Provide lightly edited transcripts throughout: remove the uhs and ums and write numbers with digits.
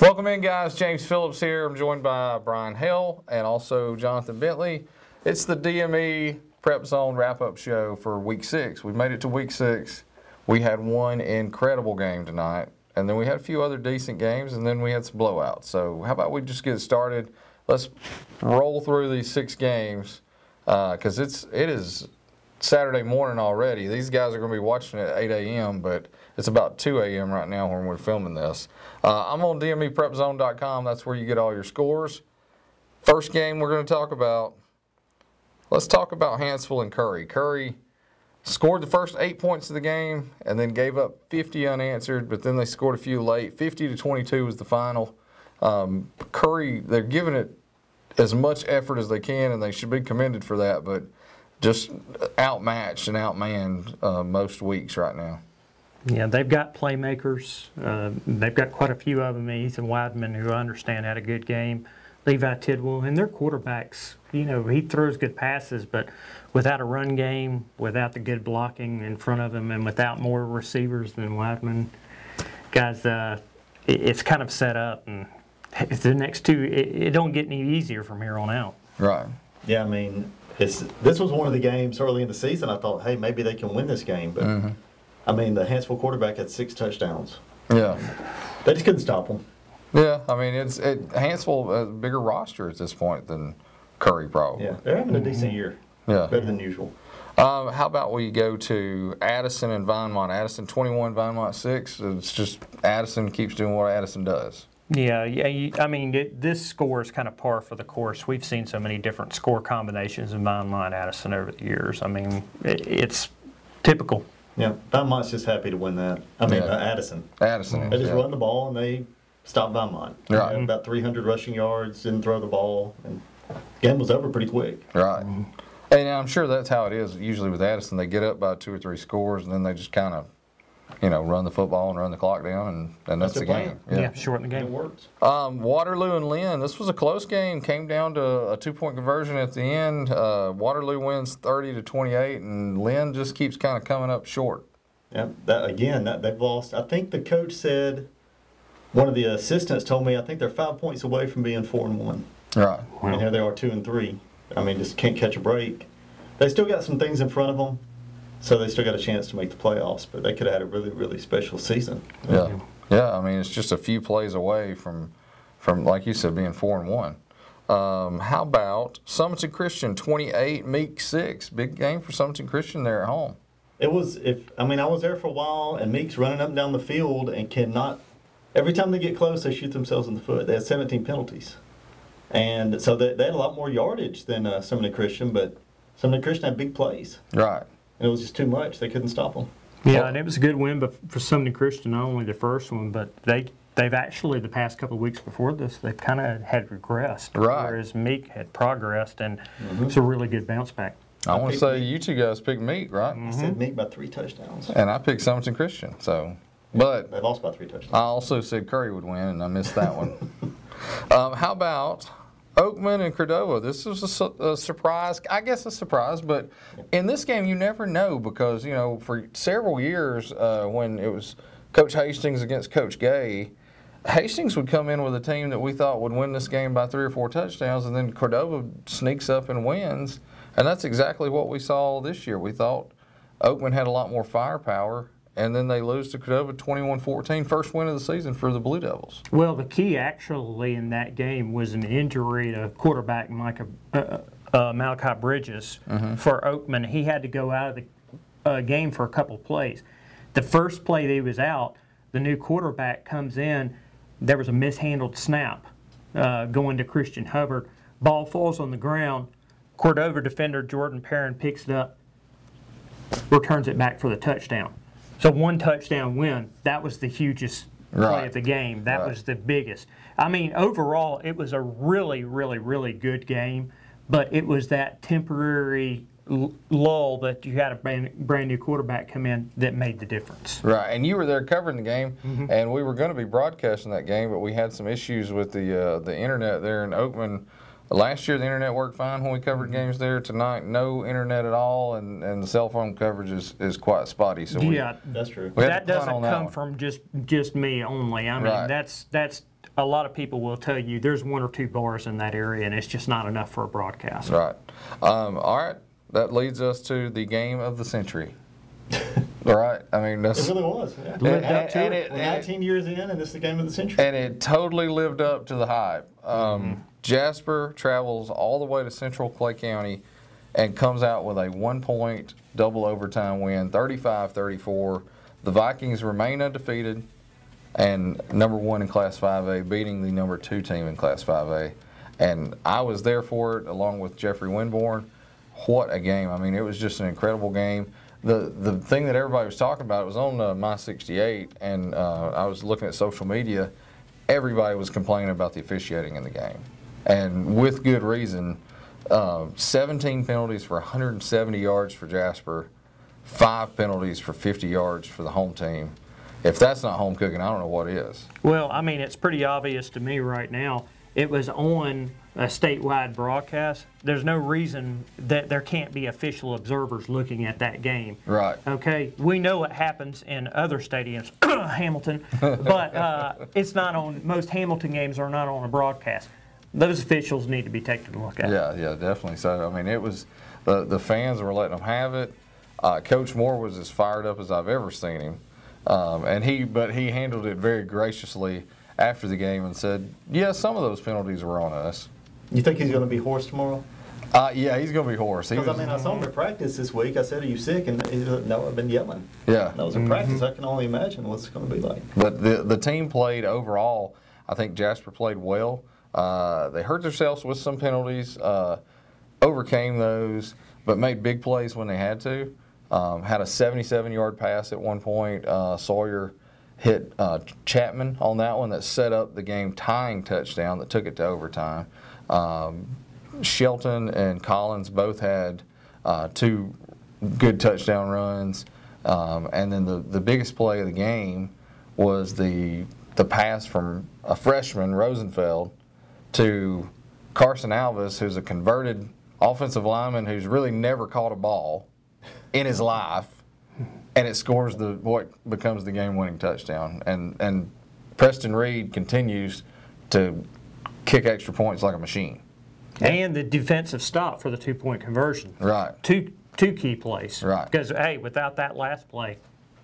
Welcome in, guys. James Phillips here. I'm joined by Brian Hale and also Johnathan Bentley. It's the DME PrepZone wrap-up show for Week 6. We've made it to Week 6. We had one incredible game tonight, and then we had a few other decent games, and then we had some blowouts. So how about we just get started? Let's roll through these 6 games because it is Saturday morning already. These guys are going to be watching at 8 a.m., but it's about 2 a.m. right now when we're filming this. I'm on DMEPrepZone.com. That's where you get all your scores. First game we're going to talk about, let's talk about Hanceville and Curry. Curry scored the first 8 points of the game and then gave up 50 unanswered, but then they scored a few late. 50-22 was the final. Curry, they're giving it as much effort as they can, and they should be commended for that, but just outmatched and outmanned most weeks right now. Yeah, they've got playmakers. They've got quite a few of them. Ethan Wideman, who I understand had a good game. Levi Tidwell, and their quarterbacks, you know, he throws good passes, but without a run game, without the good blocking in front of him, and without more receivers than Wideman, guys, it's kind of set up. And the next two, it don't get any easier from here on out. Right. Yeah, I mean, this was one of the games early in the season. I thought, hey, maybe they can win this game, but I mean, the Hanceville quarterback had 6 touchdowns. Yeah. They just couldn't stop him. Yeah, I mean, Hanceville a bigger roster at this point than Curry probably. Yeah, they're having a decent year. Yeah. Better than usual. How about we go to Addison and Vinemont? Addison 21, Vinemont 6. It's just Addison keeps doing what Addison does. Yeah. I mean, this score is kind of par for the course. We've seen so many different score combinations in Vinemont Addison over the years. I mean, it's typical. Yeah, Vinemont's just happy to win that. I mean, Addison. Addison. They just run the ball and they stop Vinemont. Right. They had about 300 rushing yards, didn't throw the ball, and the game was over pretty quick. Right. And I'm sure that's how it is usually with Addison. They get up by 2 or 3 scores, and then they just kind of, you know, run the football and run the clock down, and that's the game. Yeah, shorten the game. It works. Waterloo and Lynn, this was a close game. Came down to a 2-point conversion at the end. Waterloo wins 30-28, and Lynn just keeps kind of coming up short. Yeah, they've lost. I think the coach said, one of the assistants told me, I think they're 5 points away from being 4-1. Right. And here they are 2-3. I mean, just can't catch a break. They still got some things in front of them, so they still got a chance to make the playoffs. But they could have had a really, really special season. Yeah. Yeah. I mean, it's just a few plays away from like you said, being 4-1. How about Summerton Christian 28, Meek 6? Big game for Summerton Christian there at home. It was. I was there for a while, and Meek's running up and down the field and cannot. Every time they get close, they shoot themselves in the foot. They had 17 penalties. And so they had a lot more yardage than Summerton Christian, but Summerton Christian had big plays. Right. And it was just too much. They couldn't stop them. Yeah, and it was a good win for Summerton Christian, not only the first one, but they've actually, the past couple of weeks before this, they've kind of had regressed. Right. Whereas Meek had progressed, and it's a really good bounce back. I want to say you two guys picked Meek, right? I said Meek by 3 touchdowns. And I picked Summerton Christian, so. But they lost by 3 touchdowns. I also said Curry would win, and I missed that one. How about Oakman and Cordova? This was a surprise. I guess a surprise, but in this game you never know because, you know, for several years when it was Coach Hastings against Coach Gay, Hastings would come in with a team that we thought would win this game by 3 or 4 touchdowns, and then Cordova sneaks up and wins. And that's exactly what we saw this year. We thought Oakman had a lot more firepower, and then they lose to Cordova 21-14, first win of the season for the Blue Devils. Well, the key actually in that game was an injury to quarterback Malachi Bridges for Oakman. He had to go out of the game for a couple of plays. The first play that he was out, the new quarterback comes in. There was a mishandled snap going to Christian Hubbard. Ball falls on the ground. Cordova defender Jordan Perrin picks it up, returns it back for the touchdown. So 1 touchdown win. That was the hugest play of the game. That was the biggest. I mean, overall, it was a really, really, really good game, but it was that temporary lull that you had a brand new quarterback come in that made the difference. Right, and you were there covering the game, and we were going to be broadcasting that game, but we had some issues with the internet there in Oakman. Last year the internet worked fine when we covered games there. Tonight, no internet at all, and the cell phone coverage is quite spotty. So yeah, that's true. That doesn't come from just me only. I mean, that's a lot of people will tell you there's 1 or 2 bars in that area, and it's just not enough for a broadcast. Right. All right. That leads us to the game of the century. All right. I mean, that's, It really was. Yeah. Lived up to it. We're 19 years in, and this is the game of the century. and it totally lived up to the hype. Jasper travels all the way to Central Clay County and comes out with a 1-point double overtime win, 35-34. The Vikings remain undefeated and number 1 in Class 5A, beating the number 2 team in Class 5A. And I was there for it along with Jeffrey Winborn. What a game. I mean, it was just an incredible game. The thing that everybody was talking about, it was on My 68, and I was looking at social media. Everybody was complaining about the officiating in the game, and with good reason. 17 penalties for 170 yards for Jasper, 5 penalties for 50 yards for the home team. If that's not home cooking, I don't know what is. Well, I mean, it's pretty obvious to me right now. It was on a statewide broadcast. There's no reason that there can't be official observers looking at that game. Right. Okay, we know what happens in other stadiums, Hamilton, but it's not on, most Hamilton games are not on a broadcast. Those officials need to be taken a look at. Yeah, definitely. So, I mean, it was, the fans were letting them have it. Coach Moore was as fired up as I've ever seen him. But he handled it very graciously after the game and said, yeah, some of those penalties were on us. You think he's going to be hoarse tomorrow? Yeah, he's going to be hoarse. Because, I mean, I saw him at practice this week. I said, are you sick? And he said, no, I've been yelling. Yeah. That was in practice. I can only imagine what it's going to be like. But the team played overall. I think Jasper played well. They hurt themselves with some penalties, overcame those, but made big plays when they had to. Had a 77-yard pass at one point. Sawyer hit Chapman on that one that set up the game-tying touchdown that took it to overtime. Shelton and Collins both had 2 good touchdown runs. And then the biggest play of the game was the pass from a freshman, Rosenfeld, to Carson Alvis, who's a converted offensive lineman who's really never caught a ball in his life, and it scores what becomes the game-winning touchdown. And Preston Reed continues to kick extra points like a machine. And the defensive stop for the 2-point conversion. Right. Two key plays. Right. Because, hey, without that last play.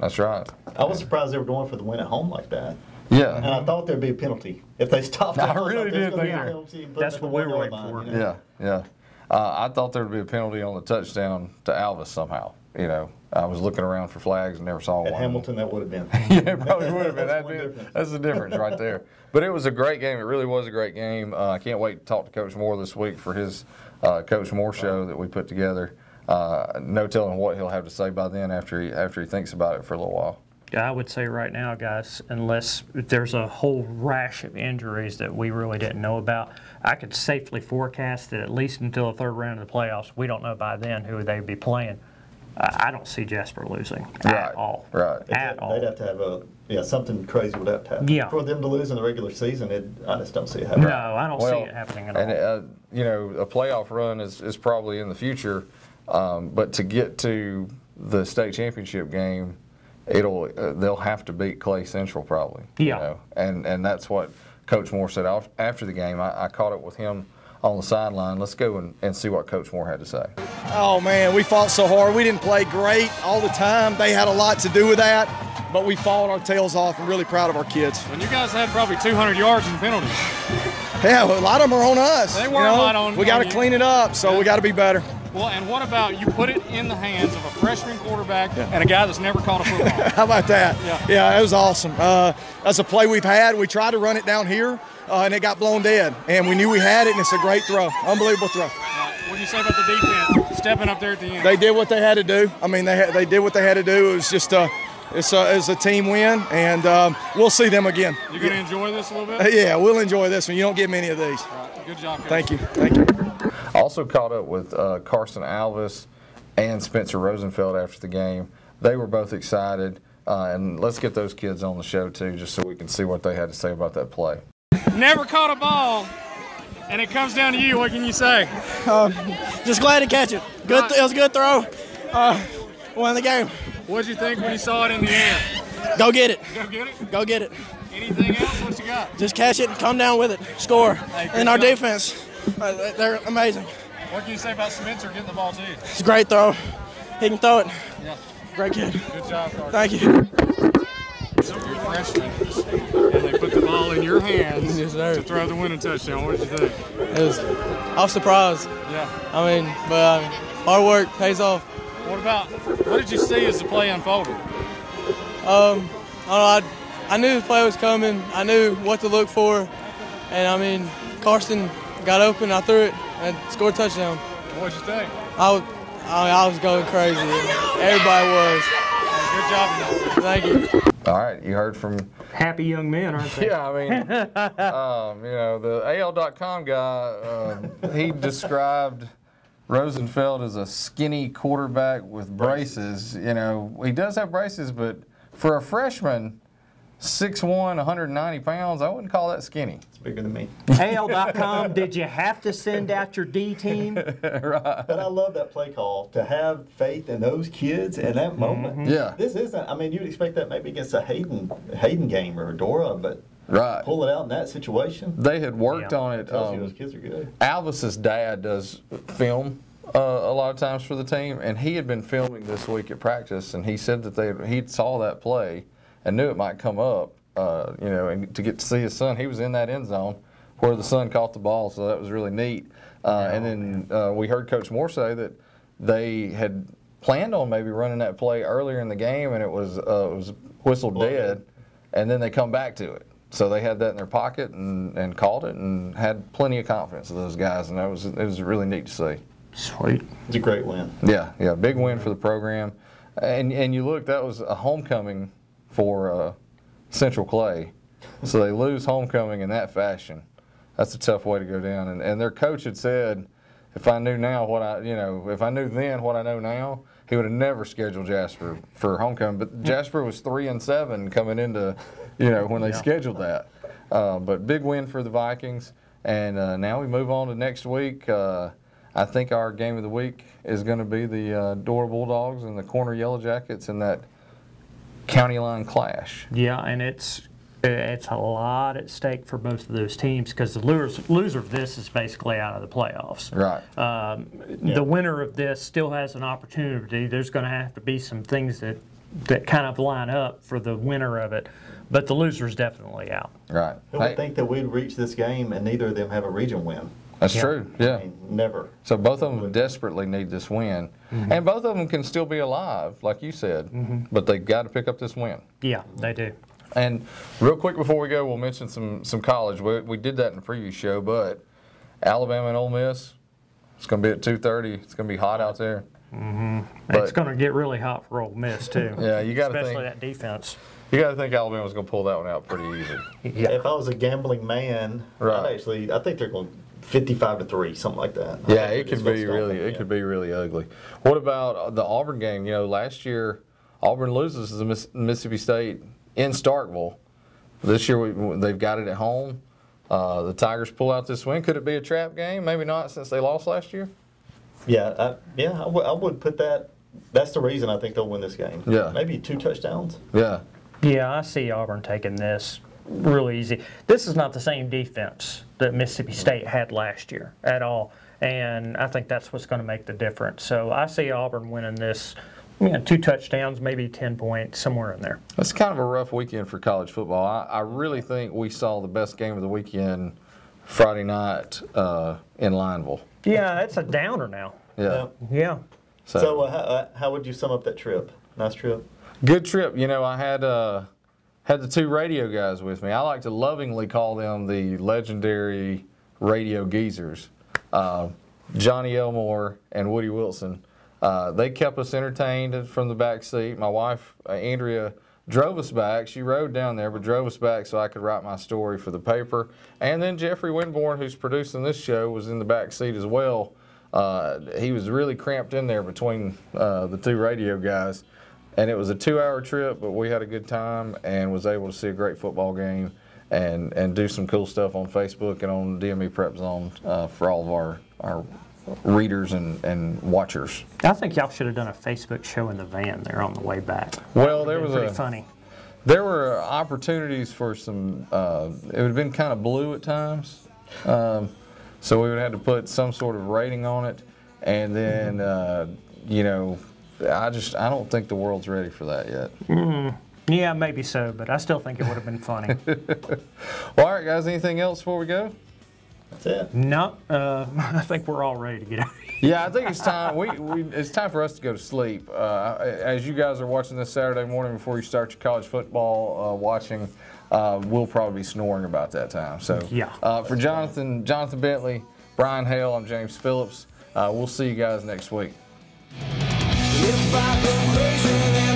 That's right. I was surprised they were going for the win at home like that. Yeah. And I thought there'd be a penalty if they stopped. I really did think that. That's what we were waiting for. You know? Yeah. I thought there would be a penalty on the touchdown to Alvis somehow. You know, I was looking around for flags and never saw At one. Hamilton, that would have been. Yeah, it probably would have been. That's the difference right there. But it was a great game. It really was a great game. I can't wait to talk to Coach Moore this week for his Coach Moore show that we put together. No telling what he'll have to say by then after he thinks about it for a little while. I would say right now, guys, unless there's a whole rash of injuries that we really didn't know about, I could safely forecast that at least until the 3rd round of the playoffs, we don't know by then who they'd be playing. I don't see Jasper losing at all. Right. At all. They'd have to have something crazy would have to happen. Yeah. For them to lose in the regular season, I just don't see it happening. No, I don't see it happening at all. And, you know, a playoff run is probably in the future, but to get to the state championship game, they'll have to beat Clay Central probably. Yeah. You know? And that's what Coach Moore said after the game. I caught up with him on the sideline. Let's go and see what Coach Moore had to say. Oh, man, we fought so hard. We didn't play great all the time. They had a lot to do with that, but we fought our tails off and really proud of our kids. And you guys had probably 200 yards in penalties. Yeah, well, a lot of them are on us. They were a lot on We got to you. clean it up, so we got to be better. Well, and what about you put it in the hands of a freshman quarterback and a guy that's never caught a football? How about that? Yeah. It was awesome. That's a play we've had. We tried to run it down here, and it got blown dead. And we knew we had it, and it's a great throw. Unbelievable throw. What do you say about the defense stepping up there at the end? They did what they had to do. I mean, they did what they had to do. It was just it's a team win, and we'll see them again. You going to enjoy this a little bit? Yeah, we'll enjoy this one. You don't get many of these. Good job, Coach. Thank you. Thank you. Also caught up with Carson Alvis and Spencer Rosenfeld after the game. They were both excited, and let's get those kids on the show too, just so we can see what they had to say about that play. Never caught a ball, and it comes down to you. What can you say? Just glad to catch it. Good. It was a good throw. Won the game. What did you think when you saw it in the air? Go get it. Go get it? Go get it. Anything else? What you got? Just catch it and come down with it. Score. And our defense, they're amazing. What can you say about Spencer getting the ball to you? It's a great throw. He can throw it. Yeah. Great kid. Good job, Carter. Thank you. So you're a freshman, and they put the ball in your hands to throw the winning touchdown. What did you think? I was surprised. Yeah. I mean, but hard work pays off. What did you see as the play unfolded? I don't know. I knew the play was coming. I knew what to look for, and I mean, Carson got open. I threw it and scored a touchdown. What did you think? I was going crazy. Everybody was. Good job. Thank you. All right, you heard from. Happy young men, aren't they? Yeah, I mean, you know, the AL.com guy, he described Rosenfeld as a skinny quarterback with braces. You know, he does have braces, but for a freshman, 6'1", 190 pounds, I wouldn't call that skinny. It's bigger than me. Hale.com, did you have to send out your D team? Right. But I love that play call, to have faith in those kids in that moment. Yeah. This isn't, I mean, you'd expect that maybe against a Hayden game or a Dora, but Right. pull it out in that situation. They had worked on it. Tells you those kids are good. Alvis's dad does film a lot of times for the team, and he had been filming this week at practice, and he said that he saw that play and knew it might come up, you know, and to get to see his son. He was in that end zone where the son caught the ball, so that was really neat. And then we heard Coach Moore say that they had planned on maybe running that play earlier in the game, and it was whistled dead, and then they come back to it. So they had that in their pocket and called it and had plenty of confidence of those guys, and it was really neat to see. Sweet. It's a great win. Yeah, big win for the program. And you look, that was a homecoming for Central Clay. So they lose homecoming in that fashion. That's a tough way to go down. And their coach had said, if I knew now if I knew then what I know now, he would have never scheduled Jasper for homecoming. But Jasper was 3-7 coming into, when they scheduled that. But big win for the Vikings. And now we move on to next week. I think our game of the week is going to be the Dora Bulldogs and the Corner Yellow Jackets in that county line clash. Yeah, and it's a lot at stake for both of those teams because the loser of this is basically out of the playoffs. Right. The winner of this still has an opportunity. There's going to have to be some things that kind of line up for the winner of it, but the loser's definitely out. Right. Who would think that we'd reach this game and neither of them have a region win? That's true, yeah. I mean, never. So both of them desperately need this win. And both of them can still be alive, like you said, but they've got to pick up this win. Yeah, they do. And real quick before we go, we'll mention some college. We did that in the previous show, but Alabama and Ole Miss, it's going to be at 2:30. It's going to be hot out there. It's going to get really hot for Ole Miss, too. Yeah, you got to think. Especially that defense. You got to think Alabama's going to pull that one out pretty easy. Yeah. If I was a gambling man, Right. I think they're going 55-3, something like that. Yeah, it could be really ugly. What about the Auburn game? Last year Auburn loses to Mississippi State in Starkville. This year they've got it at home. The Tigers pull out this win. Could it be a trap game? Maybe not, since they lost last year. Yeah, I would put that. That's the reason I think they'll win this game. Yeah, maybe 2 touchdowns. Yeah. Yeah, I see Auburn taking this really easy. This is not the same defense that Mississippi State had last year at all, and I think that's what's going to make the difference. So I see Auburn winning this, 2 touchdowns, maybe 10 points, somewhere in there. That's kind of a rough weekend for college football. I really think we saw the best game of the weekend Friday night in Lineville. Yeah, it's a downer now. Yeah. So how would you sum up that trip? Nice trip. Good trip. I had the 2 radio guys with me. I like to lovingly call them the legendary radio geezers, Johnny Elmore and Woody Wilson. They kept us entertained from the back seat. My wife, Andrea, drove us back. She rode down there, but drove us back so I could write my story for the paper. And then Jeffrey Winborn, who's producing this show, was in the back seat as well. He was really cramped in there between the 2 radio guys. And it was a 2-hour trip, but we had a good time and was able to see a great football game and do some cool stuff on Facebook and on DME PrepZone for all of our readers and watchers. I think y'all should have done a Facebook show in the van there on the way back. Well, there was pretty funny. There were opportunities for some, it would have been kind of blue at times. So we would have to put some sort of rating on it. And then, you know, I don't think the world's ready for that yet. Yeah, maybe so, but I still think it would have been funny. Well, all right, guys, anything else before we go? That's it. No, I think we're all ready to get out of here. Yeah, I think it's time. It's time for us to go to sleep. As you guys are watching this Saturday morning before you start your college football watching, we'll probably be snoring about that time. So, Yeah. For Johnathan Bentley, Brian Hale, I'm James Phillips. We'll see you guys next week. If I go crazy,